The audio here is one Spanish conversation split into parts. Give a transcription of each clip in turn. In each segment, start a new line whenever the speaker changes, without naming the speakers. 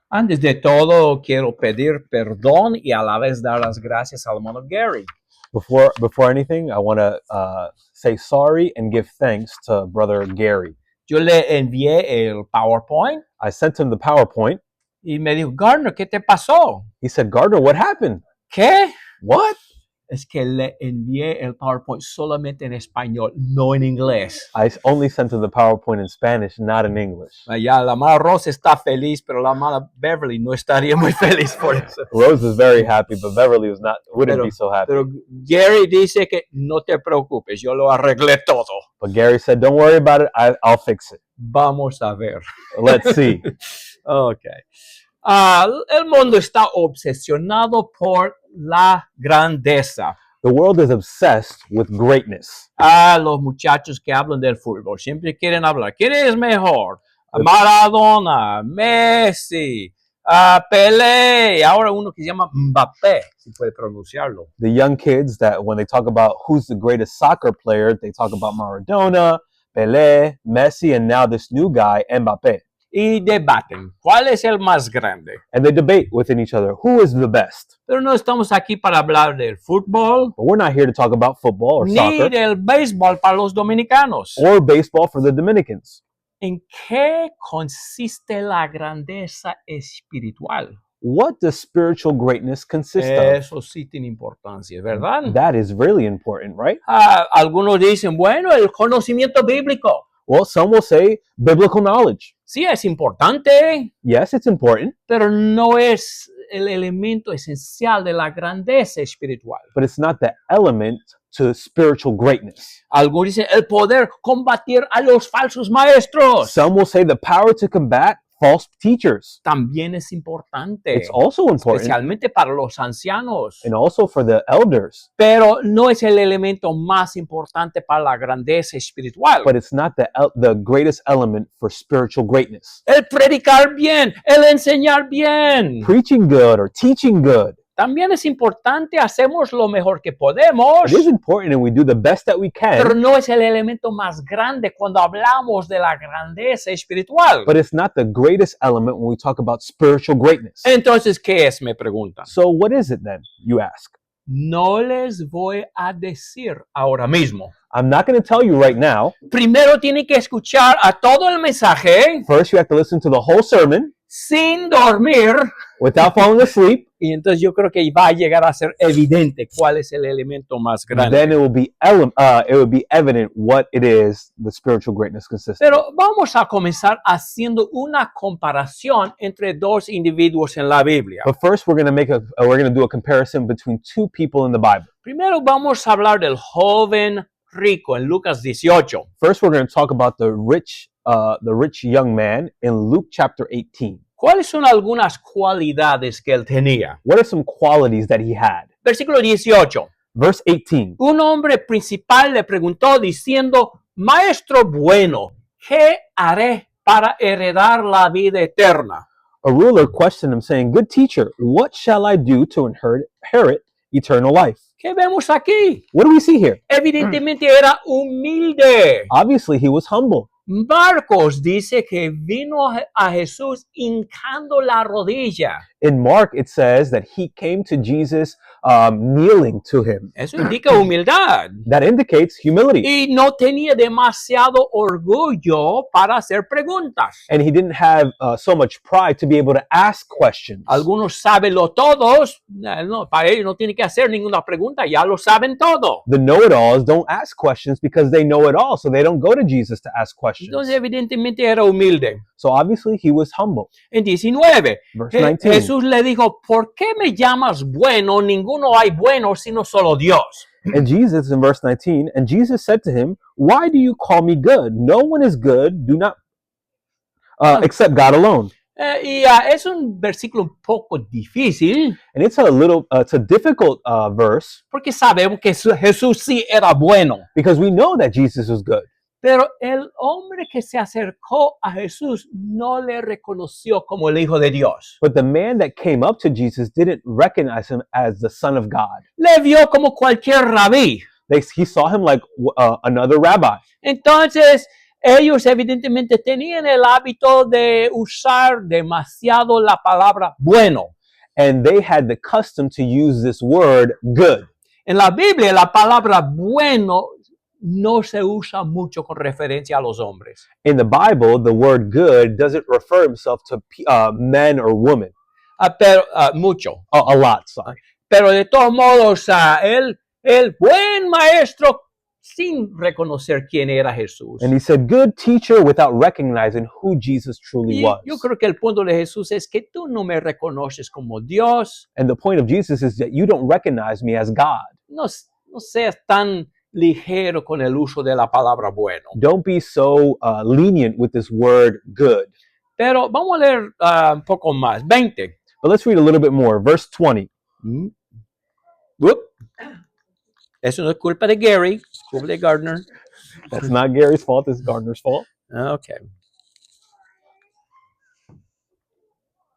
Antes de todo, quiero pedir perdón y a la vez dar las gracias al hermano Gary.
Before anything, I want to say sorry and give thanks to Brother Gary.
Yo le envié el PowerPoint
I sent him the PowerPoint.
y me dijo, Gardner, ¿qué te pasó?
He said, Gardner, what happened?
¿Qué?
What?
Es que le envié el PowerPoint solamente en español, no en inglés.
I only sent him the PowerPoint in Spanish, not in English.
Ya, la mala Rose está feliz, pero la mala Beverly no estaría muy feliz por eso.
Rose is very happy, but Beverly wouldn't be so happy.
Pero Gary dice que no te preocupes, yo lo arreglé todo.
But Gary said, don't worry about it, I'll fix it.
Vamos a ver.
Let's see.
Okay. El mundo está obsesionado por la grandeza.
The world is obsessed with greatness.
Los muchachos que hablan del fútbol siempre quieren hablar. ¿Quién es mejor? Maradona, Messi, Pelé. Ahora uno que se llama Mbappé, si puede pronunciarlo.
The young kids that when they talk about who's the greatest soccer player, they talk about Maradona, Pelé, Messi, and now this new guy, Mbappé.
Y debaten, ¿cuál es el más grande?
And they debate within each other, who is the best?
Pero no estamos aquí para hablar del fútbol,
But we're not here to talk about football or
ni
soccer
del béisbol para los dominicanos.
or baseball for the Dominicans.
¿En qué consiste la grandeza espiritual?
What does spiritual greatness consist of?
Eso sí tiene importancia, ¿verdad?
That is really important, right?
Algunos dicen, bueno, el conocimiento bíblico.
Well, some will say biblical knowledge.
Sí, es importante,
Yes, it's important,
pero no es el elemento esencial de la grandeza espiritual.
but it's not the element to spiritual greatness.
Algunos dicen el poder combatir a los falsos maestros.
Some will say the power to combat false teachers.
También es importante,
It's also important,
especialmente para los ancianos.
and also for the elders,
Pero no es el elemento más importante para la grandeza espiritual.
but it's not the greatest element for spiritual greatness.
El predicar bien, el enseñar bien.
Preaching good or teaching good.
También es importante, hacemos lo mejor que podemos,
It is important and we do the best that we
pero
can,
no es el elemento más grande cuando hablamos de la grandeza espiritual.
but it's not the greatest element when we talk about spiritual greatness.
Entonces, ¿qué es? Me preguntan.
So what is it then, you ask?
No les voy a decir ahora mismo.
I'm not going to tell you right now.
Primero tiene que escuchar a todo el mensaje
First, you have to listen to the whole sermon
sin dormir.
without falling asleep.
Y entonces yo creo que va a llegar a ser evidente cuál es el elemento más grande.
Then it will be evident what it is the spiritual greatness consists of.
Pero vamos a comenzar haciendo una comparación entre dos individuos en la Biblia.
But first, we're going to do a comparison between two people in the Bible.
Primero vamos a hablar del joven rico en Lucas 18.
First, we're going to talk about the rich young man in Luke chapter 18.
¿Cuáles son algunas cualidades que él tenía?
What are some qualities that he had?
Versículo 18.
Verse 18.
Un hombre principal le preguntó diciendo, Maestro bueno, ¿qué haré para heredar la vida eterna?
A ruler questioned him, saying, Good teacher, what shall I do to inherit eternal life?
¿Qué vemos aquí?
What do we see here?
Evidentemente era humilde.
Obviously, he was humble.
Marcos dice que vino a Jesús hincando la rodilla.
In Mark, it says that he came to Jesus kneeling to him.
Eso indica humildad.
That indicates humility.
Y no tenía demasiado orgullo para hacer preguntas.
And he didn't have so much pride to be able to ask questions.
Algunos sabenlo todos. No, para ellos no tiene que hacer ninguna pregunta, ya lo saben todo.
The know-it-alls don't ask questions because they know it all, so they don't go to Jesus to ask questions.
Entonces evidentemente era humilde.
So obviously he was humble.
En 19,
Verse 19.
Jesús le dijo, ¿por qué me llamas bueno? Ninguno hay bueno sino solo Dios.
And Jesus, in verse 19, and Jesus said to him, Why do you call me good? No one is good, except God alone.
Es un versículo un poco difícil.
And it's a difficult verse
Porque sabemos que Jesús sí era bueno.
because we know that Jesus was good.
Pero el hombre que se acercó a Jesús no le reconoció como el Hijo de Dios.
But the man that came up to Jesus didn't recognize him as the Son of God.
Le vio como cualquier rabí.
He saw him like another rabbi.
Entonces, ellos evidentemente tenían el hábito de usar demasiado la palabra bueno.
And they had the custom to use this word good.
En la Biblia la palabra bueno no se usa mucho con referencia a los hombres.
In the Bible, the word good doesn't refer himself to men or women.
Pero mucho.
A lot, sorry.
Pero de todos modos, el buen maestro, sin reconocer quién era Jesús.
And he said, good teacher, without recognizing who Jesus truly was.
Yo creo que el punto de Jesús es que tú no me reconoces como Dios.
And the point of Jesus is that you don't recognize me as God.
No seas tan ligero con el uso de la palabra bueno.
Don't be so lenient with this word good.
Pero vamos a leer un poco más. 20.
But let's read a little bit more. Verse 20.
Eso no es culpa de Gary, es culpa de Gardner.
That's not Gary's fault, it's Gardner's fault.
Okay.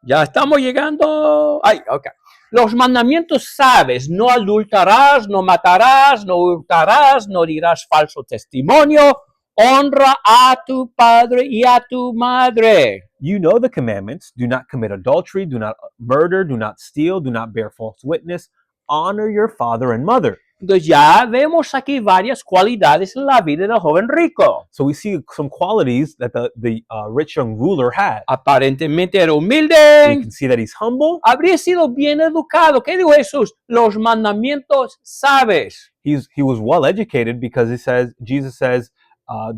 Ya estamos llegando. Okay. Los mandamientos sabes, no adulterarás, no matarás, no hurtarás, no dirás falso testimonio, honra a tu padre y a tu madre.
You know the commandments. Do not commit adultery, do not murder, do not steal, do not bear false witness. Honor your father and mother.
Entonces ya vemos aquí varias cualidades en la vida del joven rico.
So we see some qualities that the rich young ruler had.
Aparentemente era
We
humilde.
can see that he's humble.
Habría sido bien educado. ¿Qué dijo Jesús? Los mandamientos sabes.
He was well educated because Jesus says,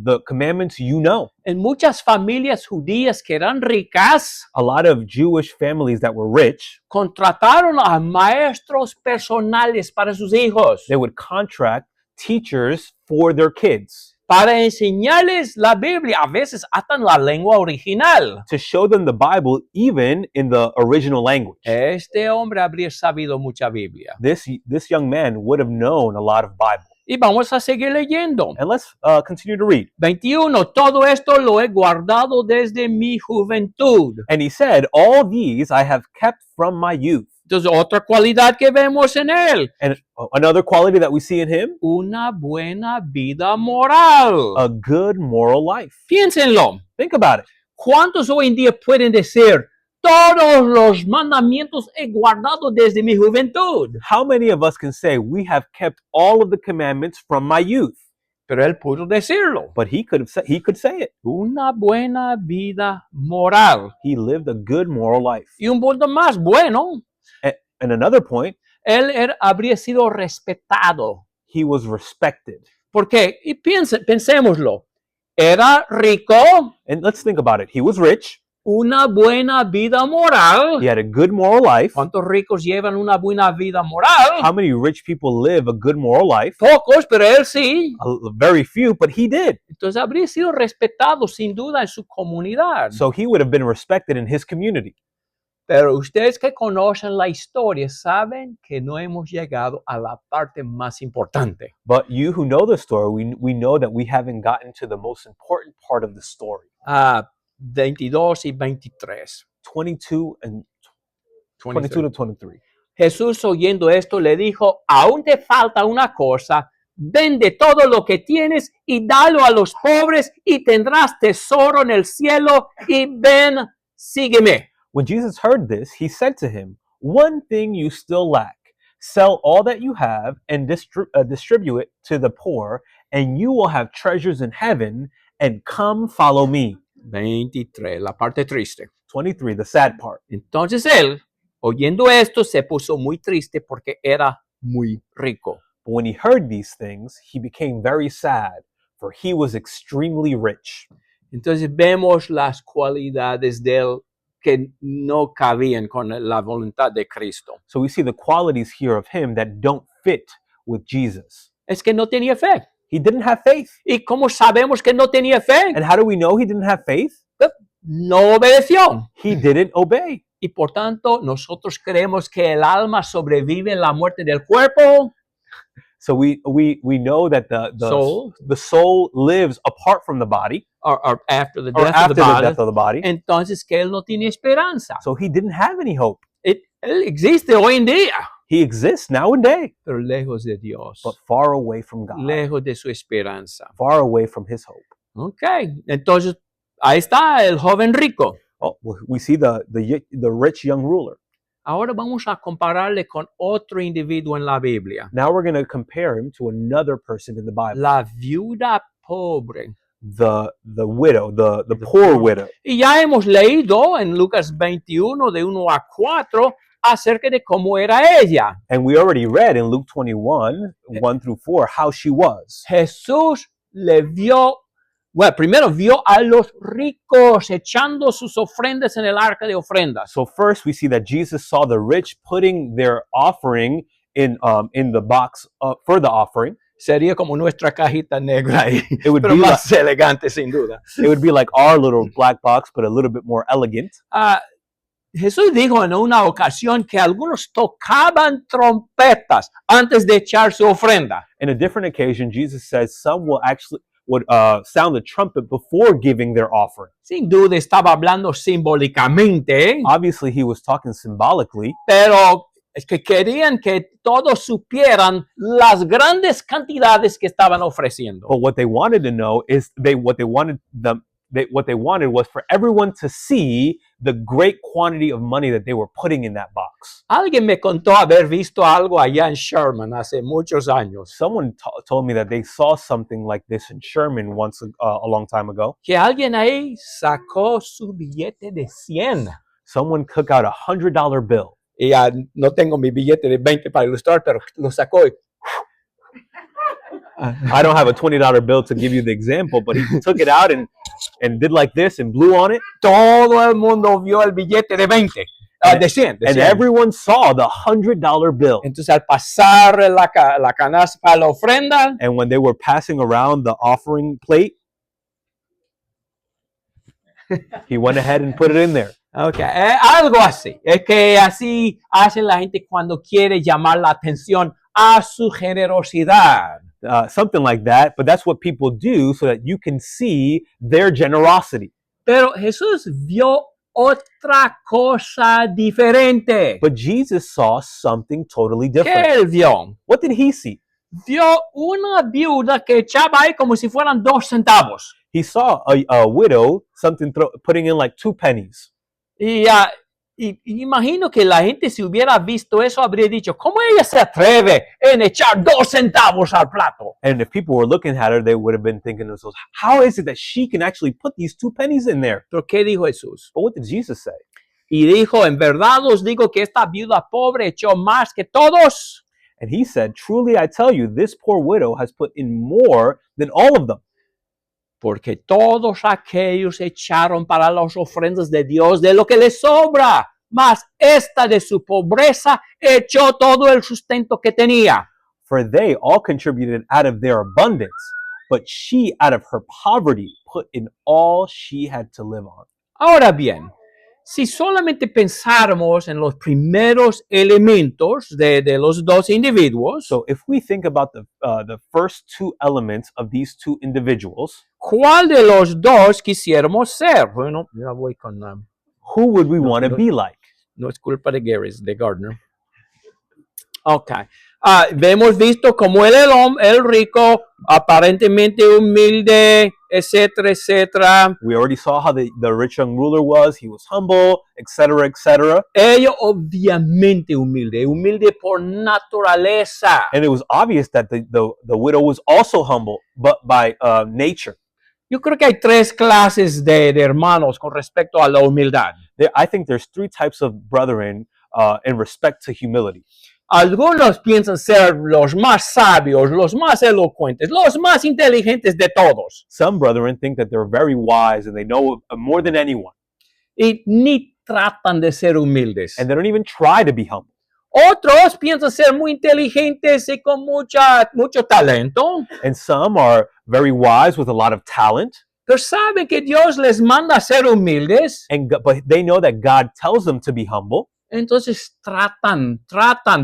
the commandments you know.
En muchas familias judías que eran ricas,
A lot of Jewish families that were rich,
contrataron a maestros personales para sus hijos,
they would contract teachers for their kids
para enseñarles la Biblia, a veces hasta en la lengua original.
to show them the Bible even in the original language.
Este hombre habría sabido mucha Biblia.
This young man would have known a lot of Bible.
Y vamos a seguir leyendo.
And let's continue to read.
21. Todo esto lo he guardado desde mi juventud.
And he said, all these I have kept from my youth.
Entonces, otra cualidad que vemos en él,
And another quality that we see in him,
una buena vida moral.
a good moral life.
Piénsenlo.
Think about it.
¿Cuántos hoy en día pueden decir, todos los mandamientos he guardado desde mi juventud?
How many of us can say we have kept all of the commandments from my youth?
Pero él pudo decirlo.
But he could say it.
Una buena vida moral.
He lived a good moral life.
Y un punto más bueno,
And another point,
él habría sido respetado.
he was respected.
Porque, y pensémoslo, era rico,
And let's think about it. He was rich.
una buena vida moral.
He had a good moral life.
¿Cuántos ricos llevan una buena vida moral?
How many rich people live a good moral life?
Pocos, pero él sí.
Very few, but he did.
Entonces habría sido respetado sin duda en su comunidad.
So he would have been respected in his community.
Pero ustedes que conocen la historia saben que no hemos llegado a la parte más importante.
But you who know the story, we know that we haven't gotten to the most important part of the story.
22 y 23.
22 to 23.
Jesús, oyendo esto, le dijo, aún te falta una cosa, vende todo lo que tienes y dalo a los pobres y tendrás tesoro en el cielo y ven, sígueme.
When Jesus heard this, he said to him, one thing you still lack. Sell all that you have and distribute it to the poor, and you will have treasures in heaven, and come follow me.
23, la parte triste.
23, the sad part.
Entonces él, oyendo esto, se puso muy triste porque era muy rico.
But when he heard these things, he became very sad, for he was extremely rich.
Entonces vemos las cualidades de él que no cabían con la voluntad de Cristo.
So we see the qualities here of him that don't fit with Jesus.
Es que no tenía fe.
He didn't have faith.
¿Y cómo sabemos que no tenía fe?
And how do we know he didn't have faith?
No obedeció.
He didn't obey.
Y por tanto, nosotros creemos que el alma sobrevive en la muerte del cuerpo.
So we know that the soul lives apart from the body,
or after the
or
death
after
of the body.
the death of the body.
Entonces que él no tiene esperanza.
So he didn't have any hope.
Él existe hoy en día,
He exists now and day,
pero lejos de Dios,
but far away from God,
lejos de su esperanza.
far away from his hope.
Ok, entonces ahí está el joven rico.
Oh, we see the rich young ruler.
Ahora vamos a compararle con otro individuo en la Biblia.
Now we're going to compare him to another person in the Bible.
La viuda pobre.
The widow, the poor widow.
Y ya hemos leído en Lucas 21 de 1 a 4 acerca de cómo era ella.
And we already read in Luke 21, 1 through 4, how she was.
Jesús le vio, bueno, primero vio a los ricos echando sus ofrendas en el arca de ofrendas.
So first we see that Jesus saw the rich putting their offering in the box for the offering.
Sería como nuestra cajita negra ahí,
It would
pero
be
más elegante sin duda.
It would be like our little black box, but a little bit more elegant.
Jesús dijo en una ocasión que algunos tocaban trompetas antes de echar su ofrenda.
In a different occasion, Jesus says some would sound the trumpet before giving their offering.
Sin duda estaba hablando simbólicamente,
Obviously, he was talking symbolically,
pero es que querían que todos supieran las grandes cantidades que estaban ofreciendo.
but what they wanted to know is what they wanted was for everyone to see the great quantity of money that they were putting in that box.
Alguien me contó haber visto algo allá en Sherman hace muchos años.
Someone told me that they saw something like this in Sherman once a long time ago.
Que alguien ahí sacó su billete de 100.
Someone took out $100 bill.
Y no tengo mi billete de 20 para ilustrar, pero lo sacó y
I don't have a $20 bill to give you the example, but he took it out and did like this and blew on it.
todo el mundo vio el billete de 20, de 100.
And everyone saw the $100 bill.
Entonces al pasar la canasta para la ofrenda,
And when they were passing around the offering plate, he went ahead and put it in there.
okay, algo así. Es que así hace la gente cuando quiere llamar la atención a su generosidad.
Something like that, but that's what people do so that you can see their generosity.
Pero Jesús vio otra cosa diferente.
But Jesus saw something totally
¿Qué
different.
él vio?
What did he see?
Vio una viuda que echaba ahí como si fueran 2 centavos.
He saw a widow putting in like 2 pennies.
Y imagino que la gente, si hubiera visto eso, habría dicho, ¿cómo ella se atreve en echar 2 centavos al plato?
And if people were looking at her, they would have been thinking to themselves, how is it that she can actually put these 2 pennies in there?
Pero ¿qué dijo Jesús?
But what did Jesus say?
Y dijo, en verdad os digo que esta viuda pobre echó más que todos.
And he said, truly I tell you, this poor widow has put in more than all of them.
Porque todos aquellos echaron para las ofrendas de Dios de lo que les sobra. Mas esta de su pobreza echó todo el sustento que tenía.
For they all contributed out of their abundance, but she out of her poverty put in all she had to live on.
Ahora bien, si solamente pensáramos en los primeros elementos de los dos individuos,
So if we think about the first 2 elements of these 2 individuals,
¿cuál de los dos quisiéramos ser? Bueno, ya voy con...
who would we want to be like?
no es culpa de Gary, es de Gardner. Ok. Hemos visto cómo el rico, aparentemente humilde, etcétera, etcétera.
We already saw how the rich young ruler was. He was humble, etc., etc.
Ellos obviamente humilde por naturaleza.
And it was obvious that the widow was also humble, but by nature.
Yo creo que hay 3 clases de hermanos con respecto a la humildad.
I think there's 3 types of brethren in respect to humility.
Algunos piensan ser los más sabios, los más elocuentes, los más inteligentes de todos.
Some brethren think that they're very wise and they know more than anyone.
Y ni tratan de ser humildes.
And they don't even try to be humble.
Otros piensan ser muy inteligentes y con mucho talento.
And some are very wise with a lot of talent.
Pero saben que Dios les manda a ser humildes.
But they know that God tells them to be humble.
Entonces tratan,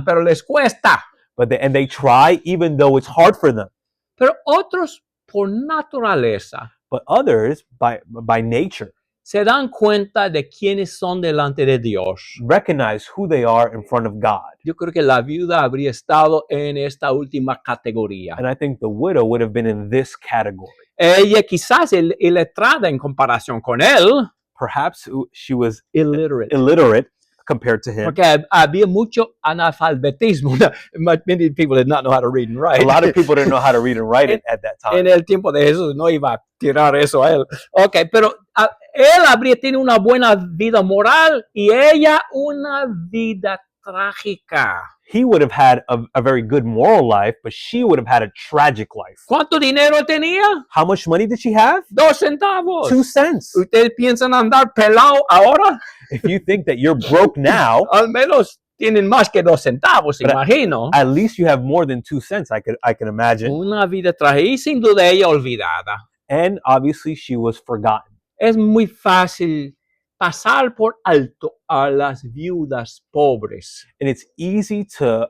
pero les cuesta.
And they try even though it's hard for them.
Pero otros por naturaleza
But others, by nature,
se dan cuenta de quiénes son delante de Dios.
recognize who they are in front of God.
Yo creo que la viuda habría estado en esta última categoría.
And I think the widow would have been in this category.
Ella quizás iletrada en comparación con él.
Perhaps she was
Illiterate.
illiterate compared to him.
Porque había mucho analfabetismo. Many people did not know how to read and write.
A lot of people didn't know how to read and write at that
En
time.
el tiempo de Jesús no iba a tirar eso a él. Ok, pero él habría tenido una buena vida moral y ella una vida trágica.
He would have had a very good moral life, but she would have had a tragic life.
¿Cuánto dinero tenía?
How much money did she have?
2 centavos.
2 cents.
¿Ustedes piensan andar pelado ahora?
If you think that you're broke now,
Al menos tienen más que 2 centavos,
But
imagino.
at least you have more than 2 cents, I can imagine.
Una vida trágica y sin duda ella olvidada.
And obviously she was forgotten.
Es muy fácil pasar por alto a las viudas pobres.
And it's easy to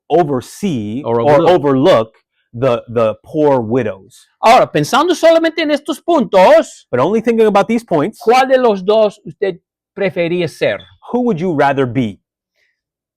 oversee
Or
or overlook the poor widows.
Ahora, pensando solamente en estos puntos,
But only thinking about these points,
¿cuál de los dos usted prefería ser?
who would you rather be?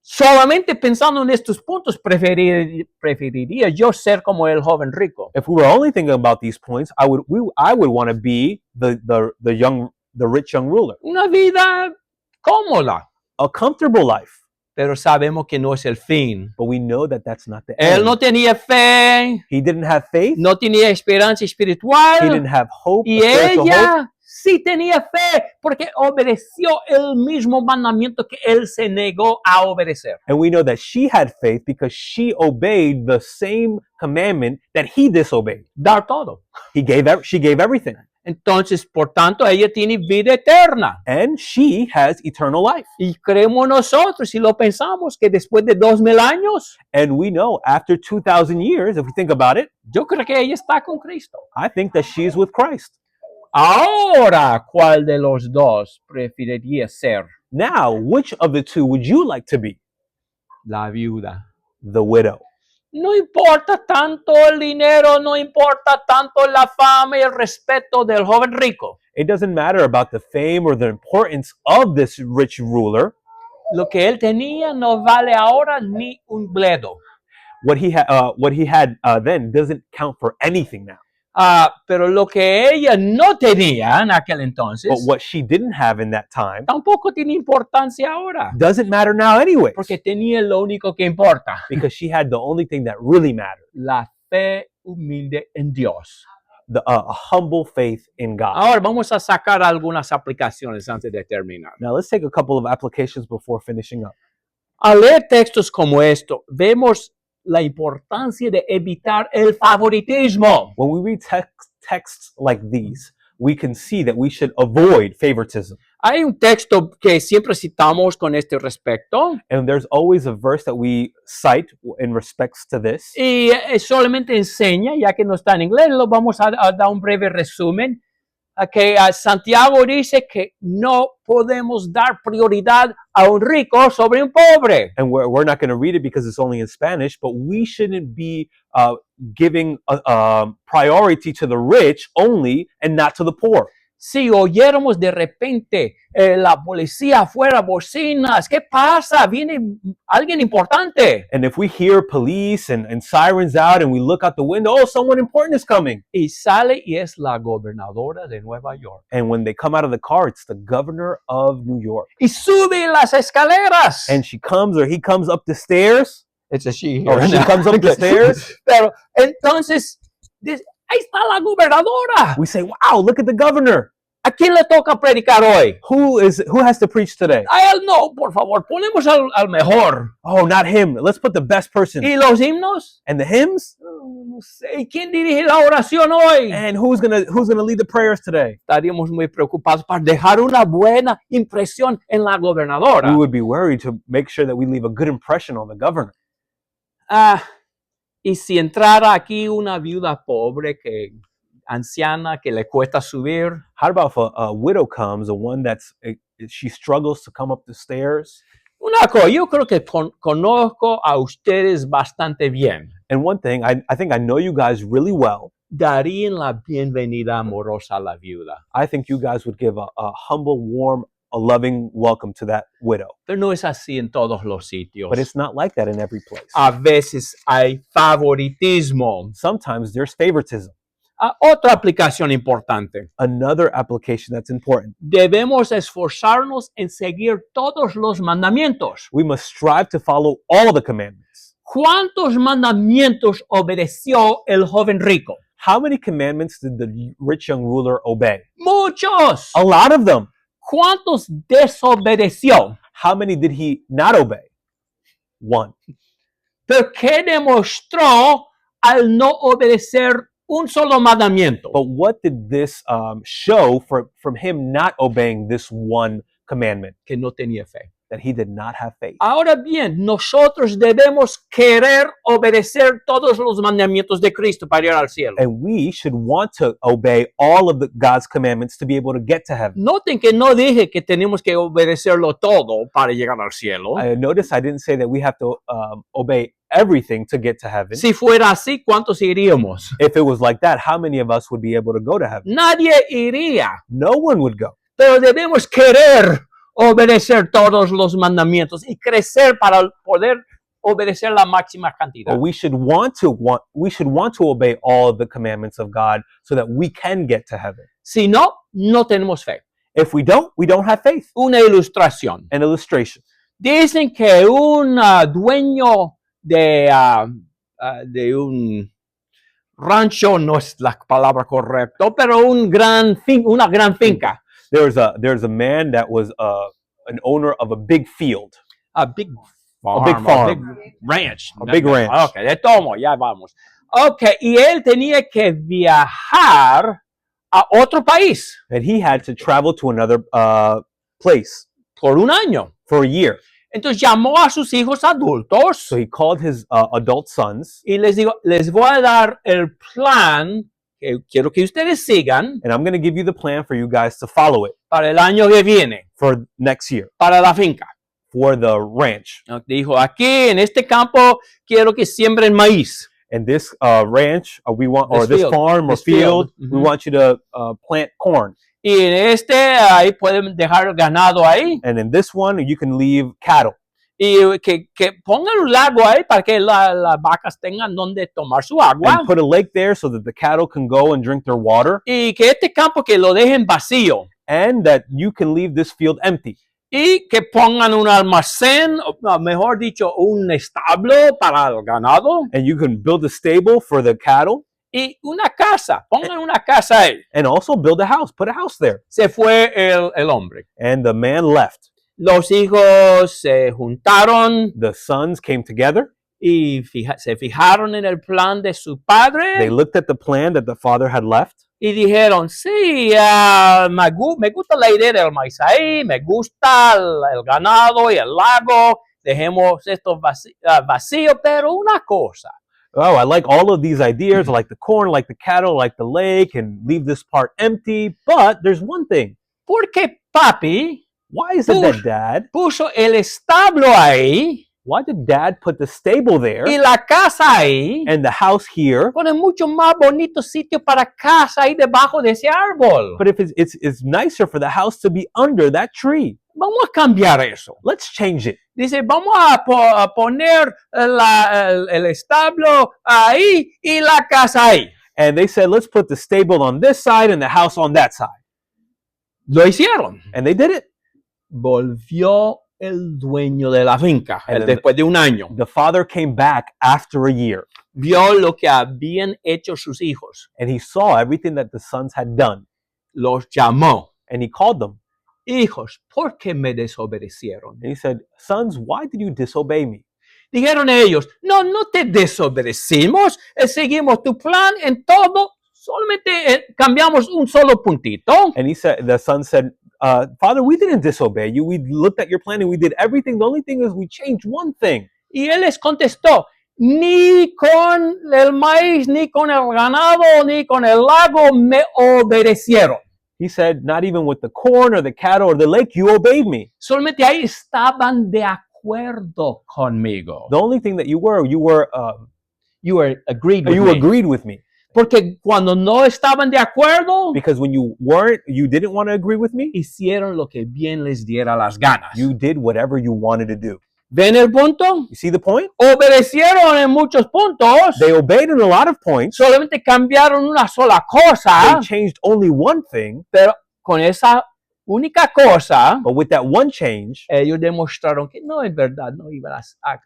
Solamente pensando en estos puntos, preferiría yo ser como el joven rico.
If we were only thinking about these points, I would want to be the rich young ruler.
Una vida cómoda,
A comfortable life.
pero sabemos que no es el fin.
But we know that that's not the
Él
end.
no tenía fe,
He didn't have faith.
no tenía esperanza
He
espiritual,
didn't have hope.
y
Spiritual hope.
ella sí tenía fe porque obedeció el mismo mandamiento que él se negó a obedecer.
And we know that she had faith because she obeyed the same commandment that he disobeyed.
Dar todo.
She gave everything.
Entonces, por tanto, ella tiene vida eterna.
And she has eternal life.
Y creemos nosotros, si lo pensamos, que después de 2000 años,
And we know after 2,000 years, if we think about it,
yo creo que ella está con Cristo.
I think that she's with Christ.
Ahora, ¿cuál de los dos preferiría ser?
Now, which of the two would you like to be?
La viuda.
The widow.
No importa tanto el dinero, no importa tanto la fama y el respeto del joven rico.
It doesn't matter about the fame or the importance of this rich ruler.
Lo que él tenía no vale ahora ni un bledo.
What he had then doesn't count for anything now.
Pero lo que ella no tenía en aquel entonces,
But what she didn't have in that time
tampoco tiene importancia ahora.
doesn't matter now anyway.
Porque tenía lo único que importa.
Because she had the only thing that really mattered.
La fe humilde en Dios.
A humble faith in God.
Ahora vamos a sacar algunas aplicaciones antes de terminar.
Now let's take a couple of applications before finishing up.
Al leer textos como esto, vemos la importancia de evitar el favoritismo.
When we read texts like these, we can see that we should avoid favoritism.
Hay un texto que siempre citamos con este respecto
And there's always a verse that we cite in respects to this.
y solamente enseña, ya que no está en inglés, lo vamos a dar un breve resumen, que Santiago dice que no podemos dar prioridad a un rico sobre un pobre.
And we're not going to read it because it's only in Spanish, but we shouldn't be giving priority to the rich only and not to the poor.
Si oyéramos de repente la policía afuera, bocinas, ¿qué pasa? Viene alguien importante.
And if we hear police and sirens out and we look out the window, oh, someone important is coming.
Y sale y es la gobernadora de Nueva York.
And when they come out of the car, it's the governor of New York.
Y sube las escaleras.
And she comes or he comes up the stairs.
It's a she here.
Or she comes up the stairs.
Pero entonces, ahí está la gobernadora.
We say, wow, look at the governor.
¿A quién le toca predicar hoy?
Who has to preach today?
A él no, por favor, ponemos al mejor.
Oh, not him. Let's put the best person.
¿Y los himnos?
And the hymns?
No sé. ¿Y quién dirige la oración hoy?
And who's gonna lead the prayers today?
Estaríamos muy preocupados para dejar una buena impresión en la gobernadora.
We would be worried to make sure that we leave a good impression on the governor.
Y si entrara aquí una viuda pobre anciana que le cuesta subir.
How about if a widow comes, she struggles to come up the stairs?
Una cosa, yo creo que conozco a ustedes bastante bien.
And one thing, I think I know you guys really well.
Darían la bienvenida amorosa a la viuda.
I think you guys would give a humble, warm, a loving welcome to that widow.
Pero no es así en todos los sitios.
But it's not like that in every place.
A veces hay favoritismo.
Sometimes there's favoritism.
Otra aplicación importante.
Another application that's important.
Debemos esforzarnos en seguir todos los mandamientos.
We must strive to follow all the commandments.
¿Cuántos mandamientos obedeció el joven rico?
How many commandments did the rich young ruler obey?
Muchos.
A lot of them.
¿Cuántos desobedeció?
How many did he not obey? One.
¿Pero qué demostró al no obedecer un solo mandamiento?
But what did this show from him not obeying this one commandment?
Que no tenía fe.
That he did not have faith.
Ahora bien, nosotros debemos querer obedecer todos los mandamientos de Cristo para ir al cielo.
And we should want to obey all of God's commandments to be able to get to heaven.
Noten que no dije que tenemos que obedecerlo todo para llegar al cielo.
Notice I didn't say that we have to obey everything to get to heaven.
Si fuera así, ¿cuántos iríamos?
If it was like that, how many of us would be able to go to heaven?
Nadie iría.
No one would go.
Pero debemos querer obedecer todos los mandamientos y crecer para poder obedecer la máxima cantidad.
But we should want to obey all of the commandments of God so that we can get to heaven.
Si no, no tenemos fe.
If we don't have faith.
Una ilustración.
An illustration.
Dicen que un dueño de un rancho, no es la palabra correcta, pero una gran finca.
There's a man that was an owner of a big field.
A big farm.
A big
ranch.
A big ranch.
Ok, de tomo, ya vamos. Ok, y él tenía que viajar a otro país.
And he had to travel to another place.
Por un año.
For a year.
Entonces llamó a sus hijos adultos.
So he called his adult sons.
Y les digo, les voy a dar el plan que quiero que ustedes sigan.
And I'm going to give you the plan for you guys to follow it.
Para el año que viene.
For next year.
Para la finca.
For the ranch.
Dijo, aquí en este campo quiero que siembren maíz.
And this ranch, this farm or field, we want you to plant corn.
Y en ahí pueden dejar ganado ahí.
And in this one, you can leave cattle.
Y que pongan un lago ahí para que las vacas tengan donde tomar su agua.
And put a lake there so that the cattle can go and drink their water.
Y que este campo que lo dejen vacío.
And that you can leave this field empty.
Y que pongan un almacén, mejor dicho, un establo para el ganado.
And you can build a stable for the cattle.
Y una casa, pongan una casa ahí.
And also build a house, put a house there.
Se fue el hombre.
And the man left.
Los hijos se juntaron.
The sons came together.
Y se fijaron en el plan de su padre.
They looked at the plan that the father had left.
Y dijeron, sí, me gusta la idea del maíz ahí, me gusta el ganado y el lago, dejemos esto vacío, pero una cosa.
Oh, I like all of these ideas. I like the corn, I like the cattle, I like the lake, and leave this part empty. But there's one thing.
Porque papi,
why is it that dad
puso el establo ahí?
Why did dad put the stable there?
Y la casa ahí.
And the house here.
Pone mucho más bonito sitio para casa ahí debajo de ese árbol.
But if it's nicer for the house to be under that tree.
Vamos a cambiar eso.
Let's change it.
Dice, vamos a poner el establo ahí y la casa ahí.
And they said, let's put the stable on this side and the house on that side.
Lo hicieron.
And they did it.
Volvió el dueño de la finca después de un año.
The father came back after a year.
Vio lo que habían hecho sus hijos.
And he saw everything that the sons had done.
Los llamó.
And he called them.
Hijos, ¿por qué me desobedecieron?
And he said, sons, why did you disobey me?
Dijeron ellos, no te desobedecimos, seguimos tu plan en todo, solamente cambiamos un solo puntito.
And the son said, Father, we didn't disobey you. We looked at your plan and we did everything. The only thing is we changed one thing.
Y él les contestó, ni con el maíz, ni con el ganado, ni con el lago me obedecieron.
He said, not even with the corn or the cattle or the lake, you obeyed me.
Solamente ahí estaban de acuerdo conmigo.
The only thing that you agreed with me.
Porque cuando no estaban de acuerdo,
because when you didn't want to agree with me,
hicieron lo que bien les diera las ganas.
You did whatever you wanted to do.
¿Ven el punto?
You see the point?
Obedecieron en muchos puntos,
They obeyed in a lot of points.
solamente cambiaron una sola
They
cosa,
changed only one thing,
pero con esa única cosa,
but with that one change,
ellos demostraron que no, en verdad, no iban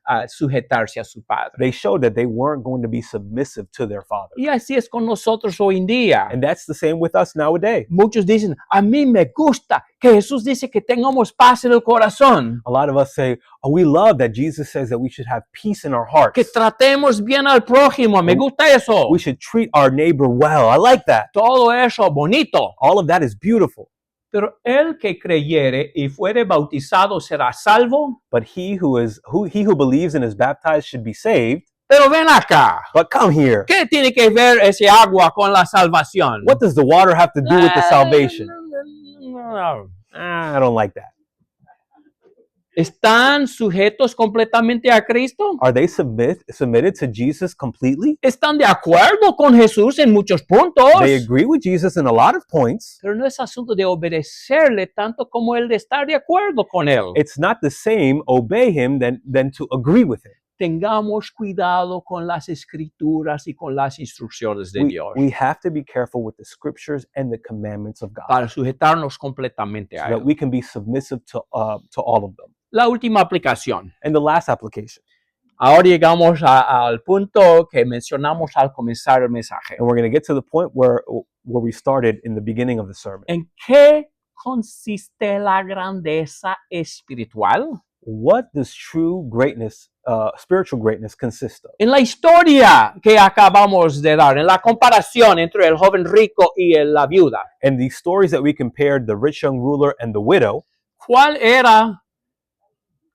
a sujetarse a su padre.
they showed that they weren't going to be submissive to their father.
Y así es con nosotros hoy en día.
And that's the same with us nowadays.
Muchos dicen, a mí me gusta que Jesús dice que tengamos paz en el corazón,
A lot of us say, oh, we love that Jesus says that we should have peace in our
que
hearts.
tratemos bien al prójimo, me gusta eso.
We should treat our neighbor well. I like that.
Todo eso bonito.
All of that is beautiful.
Pero el que creyere y fuere bautizado será salvo.
But he who believes and is baptized should be saved.
Pero ven acá.
But come here.
¿Qué tiene que ver ese agua con la salvación?
What does the water have to do with the salvation?
No.
I don't like that.
¿Están sujetos completamente a Cristo?
Are they submitted to Jesus completely?
¿Están de acuerdo con Jesús en muchos puntos?
They agree with Jesus in a lot of points.
Pero no es asunto de obedecerle tanto como el de estar de acuerdo con él.
It's not the same obey him than to agree with him.
Tengamos cuidado con las escrituras y con las instrucciones de Dios
We have to be careful with the scriptures and the commandments of God
para sujetarnos completamente
so
a
that
él.
we can be submissive to all of them.
La última aplicación.
And the last application,
Ahora llegamos al punto que mencionamos al comenzar el mensaje.
and we're going to get to the point where we started in the beginning of the sermon.
¿En qué consiste la grandeza espiritual?
What does true greatness, spiritual greatness, consist of?
En la historia que acabamos de dar, en la comparación entre el joven rico y la viuda,
And the stories that we compared, the rich young ruler and the widow,
¿cuál era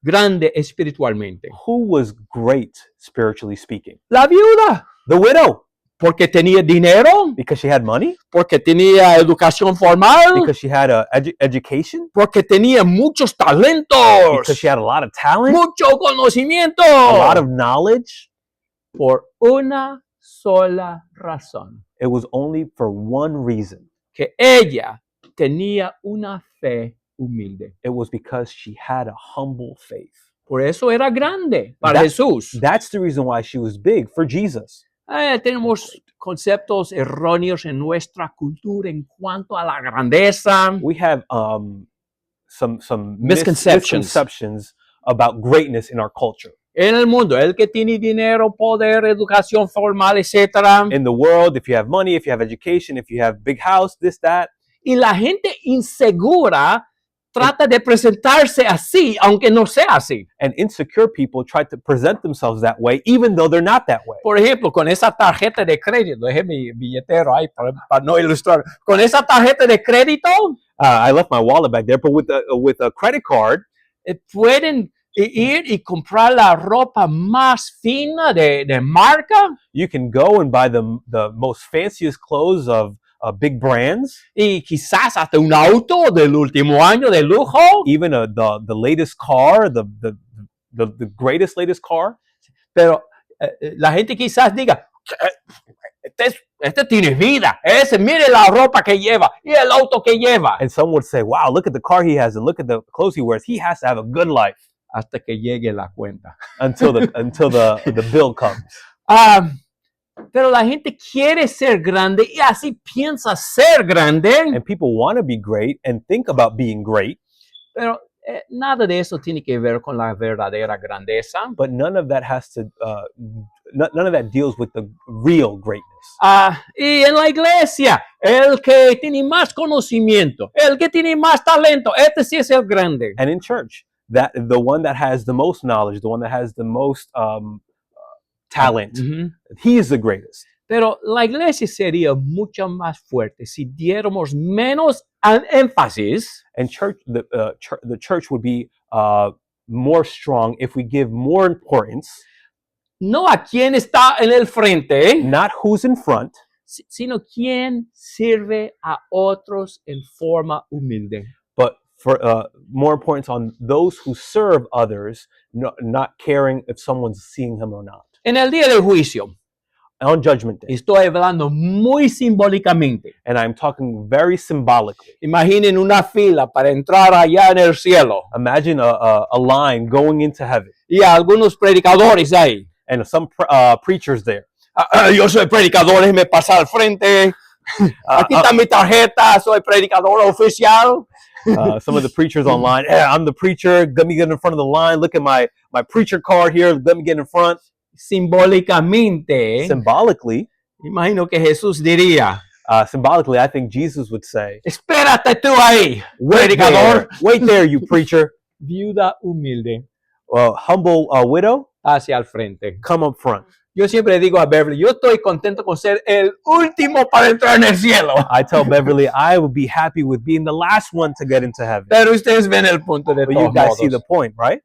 grande espiritualmente?
who was great spiritually speaking?
La viuda,
The widow,
porque tenía dinero,
because she had money,
porque tenía educación formal,
because she had education,
porque tenía muchos
because
talentos,
she had a lot of talent,
mucho conocimiento,
a lot of knowledge.
por una sola razón,
It was only for one reason.
que ella tenía una fe humilde.
It was because she had a humble faith.
Por eso era grande para Jesús.
That's the reason why she was big for Jesus.
Tenemos conceptos erróneos en nuestra cultura en cuanto a la grandeza.
We have some
Misconceptions.
about greatness in our culture.
En el mundo, el que tiene dinero, poder, educación formal, etc.
In the world, if you have money, if you have education, if you have big house, this, that,
Y la gente insegura trata de presentarse así, aunque no sea así.
and insecure people try to present themselves that way, even though they're not that way.
Por ejemplo, con esa tarjeta de crédito, dejé mi billetero ahí para no ilustrar. Con esa tarjeta de crédito,
I left my wallet back there, but with a credit card,
pueden ir y comprar la ropa más fina de marca
you can go and buy the most fanciest clothes of big brands,
y quizás hasta un auto del último año de lujo.
even the latest car, the greatest latest car.
Pero la gente quizás diga, este tiene vida, mire la ropa que lleva y el auto que lleva.
And some would say, wow, look at the car he has and look at the clothes he wears. He has to have a good life
Hasta que llegue la cuenta.
until the bill comes.
Pero la gente quiere ser grande y así piensa ser grande.
And people want to be great and think about being great,
Pero nada de eso tiene que ver con la verdadera grandeza.
but none of that none of that deals with the real greatness.
Y en la iglesia, el que tiene más conocimiento, el que tiene más talento, este sí es el grande.
And in church, that the one that has the most knowledge, the one that has the most talent, he is the greatest.
Pero la iglesia sería mucho más fuerte si diéramos menos énfasis
And the church would be more strong if we give more importance,
no a quien está en el frente,
not who's in front,
sino quien sirve a otros en forma humilde.
but for more importance on those who serve others, not caring if someone's seeing him or not.
En el día del juicio,
on Judgment Day.
Estoy hablando muy simbólicamente.
And I'm talking very symbolically.
Imaginen una fila para entrar allá en el cielo.
Imagine a line going into heaven
Y algunos predicadores ahí.
and some preachers there.
Yo soy predicador, déjeme pasar al frente. Aquí está mi tarjeta, soy predicador oficial.
Some of the preachers online, I'm the preacher, let me get in front of the line. Look at my preacher card here, let me get in front.
Simbólicamente,
Symbolically,
imagino que Jesús diría,
symbolically, I think Jesus would say,
espérate tú ahí,
wait
predicador.
there, you preacher.
Viuda humilde,
Humble widow,
hacia el frente.
come up front.
Yo siempre digo a Beverly, yo estoy contento con ser el último para entrar en el cielo.
I tell Beverly, I would be happy with being the last one to get into heaven.
Pero ustedes ven el punto de
But
todos
you guys see
modos.
the point, right?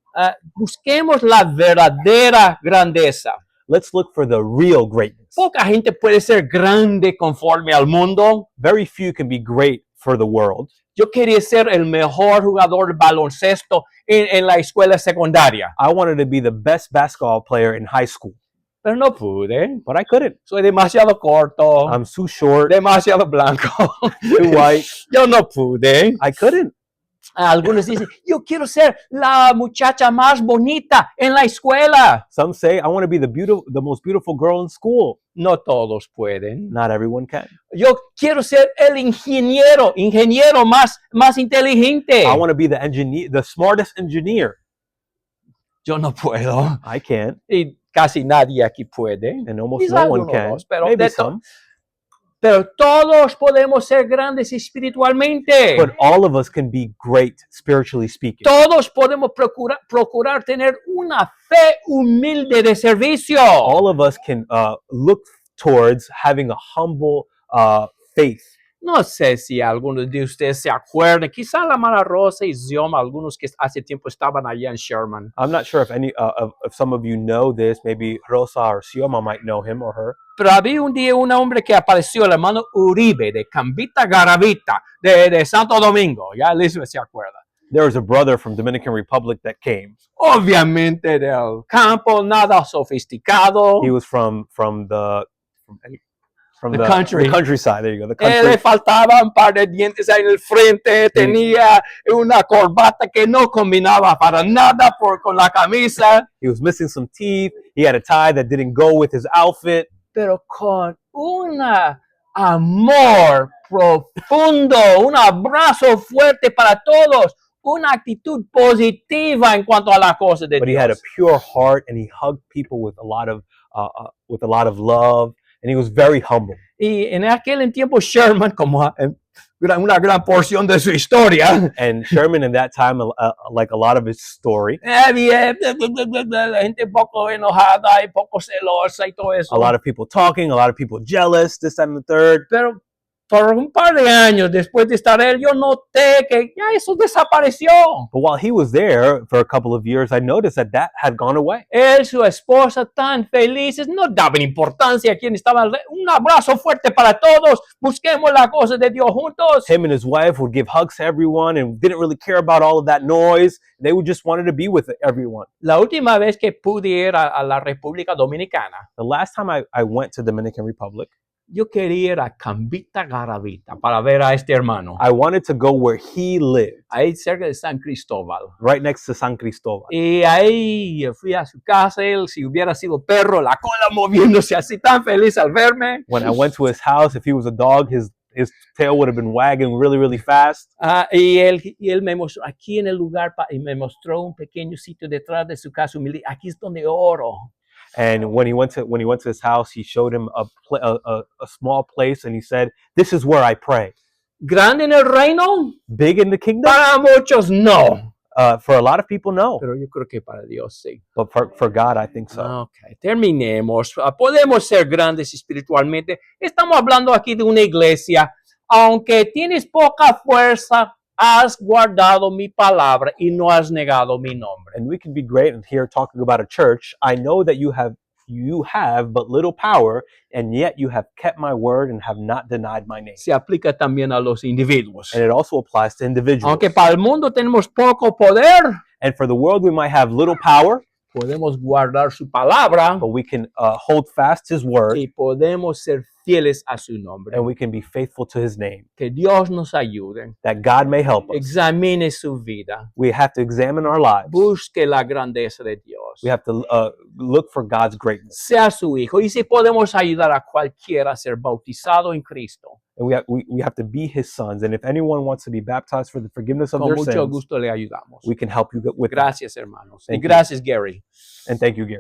Busquemos la verdadera grandeza.
Let's look for the real greatness.
Poca gente puede ser grande conforme al mundo.
Very few can be great for the world.
Yo quería ser el mejor jugador de baloncesto en la escuela secundaria,
I wanted to be the best basketball player in high school,
pero no pude.
but I couldn't.
Soy demasiado corto,
I'm too short,
demasiado blanco.
too white.
Yo no pude.
I couldn't.
Algunos dicen, yo quiero ser la muchacha más bonita en la escuela.
Some say I want to be the most beautiful girl in school.
No todos pueden.
Not everyone can.
Yo quiero ser el ingeniero más inteligente.
I want to be the smartest engineer.
Yo no puedo.
I can't,
Y casi nadie aquí puede.
and almost
Quizás
no one
uno o
can.
dos, pero
Maybe
de
some.
Pero todos podemos ser grandes espiritualmente.
But all of us can be great, spiritually speaking.
Todos podemos procurar tener una fe humilde de servicio.
All of us can look towards having a humble faith.
No sé si algunos de ustedes se acuerdan, quizá la hermana Rosa y Zioma, algunos que hace tiempo estaban allá en Sherman.
I'm not sure if if some of you know this. Maybe Rosa or Sioma might know him or her.
Pero había un día un hombre que apareció, el hermano Uribe, de Cambita Garavita, de Santo Domingo. Ya Elizabeth se acuerda.
There was a brother from Dominican Republic that came.
Obviamente del campo, nada sofisticado.
He was from the
country.
the countryside. There you go. The
Le
country.
faltaban un par de dientes ahí en el frente, tenía una corbata que no combinaba para nada con la camisa,
He was missing some teeth. He had a tie that didn't go with his outfit.
pero con un amor profundo, un abrazo fuerte para todos, una actitud positiva en cuanto a las cosas de
But he had a
Dios.
pure heart, and he hugged people with a lot of love, and he was very humble.
Y en aquel tiempo Sherman, como una gran porción de su historia,
And Sherman, in that time, like a lot of his story,
había la gente poco enojada y poco celosa y todo eso.
a lot of people talking, a lot of people jealous, this, that, and the third.
Pero por un par de años después de estar él, yo noté que ya eso desapareció.
But while he was there for a couple of years, I noticed that had gone away.
Él, su esposa, tan felices, no daban importancia a quien estaba alrededor. Un abrazo fuerte para todos. Busquemos las cosas de Dios juntos.
Him and his wife would give hugs to everyone and didn't really care about all of that noise. They would just wanted to be with everyone.
La última vez que pude ir a la República Dominicana,
The last time I went to Dominican Republic,
yo quería ir a Cambita Garavita para ver a este hermano.
I wanted to go where he lived,
Ahí cerca de San Cristóbal.
right next to San Cristobal.
Y ahí fui a su casa, él, si hubiera sido perro, la cola moviéndose así tan feliz al verme.
When I went to his house, if he was a dog, his tail would have been wagging really, really fast.
Y él me mostró aquí en el lugar, y me mostró un pequeño sitio detrás de su casa humilde. Aquí es donde oro.
And when he went to his house, he showed him a small place, and he said, "This is where I pray."
Grande en el reino,
Big in the kingdom?
para muchos no.
For a lot of people, no.
Pero yo creo que para Dios sí.
But for God, I think so.
Ok, terminemos. Podemos ser grandes espiritualmente. Estamos hablando aquí de una iglesia. Aunque tienes poca fuerza, has guardado mi palabra y no has negado mi nombre.
And we can be great and here talking about a church. I know that you have but little power, and yet you have kept my word and have not denied my name.
Se aplica también a los individuos.
And it also applies to individuals.
Aunque para el mundo tenemos poco poder,
And for the world, we might have little power,
podemos guardar su palabra
but we can hold fast His word,
y podemos ser fieles a su nombre.
and we can be faithful to His name.
Que Dios nos ayude.
That God may help us.
Examine su vida.
We have to examine our lives.
Busque la grandeza de Dios.
We have to look for God's greatness.
Sea su hijo. Y si podemos ayudar a cualquiera a ser bautizado en Cristo,
And we have to be His sons. And if anyone wants to be baptized for the forgiveness of
con
their
mucho
sins,
gusto le ayudamos.
we can help you with that.
Gracias, hermanos. Y
Thank you.
gracias, Gary.
And thank you, Gary.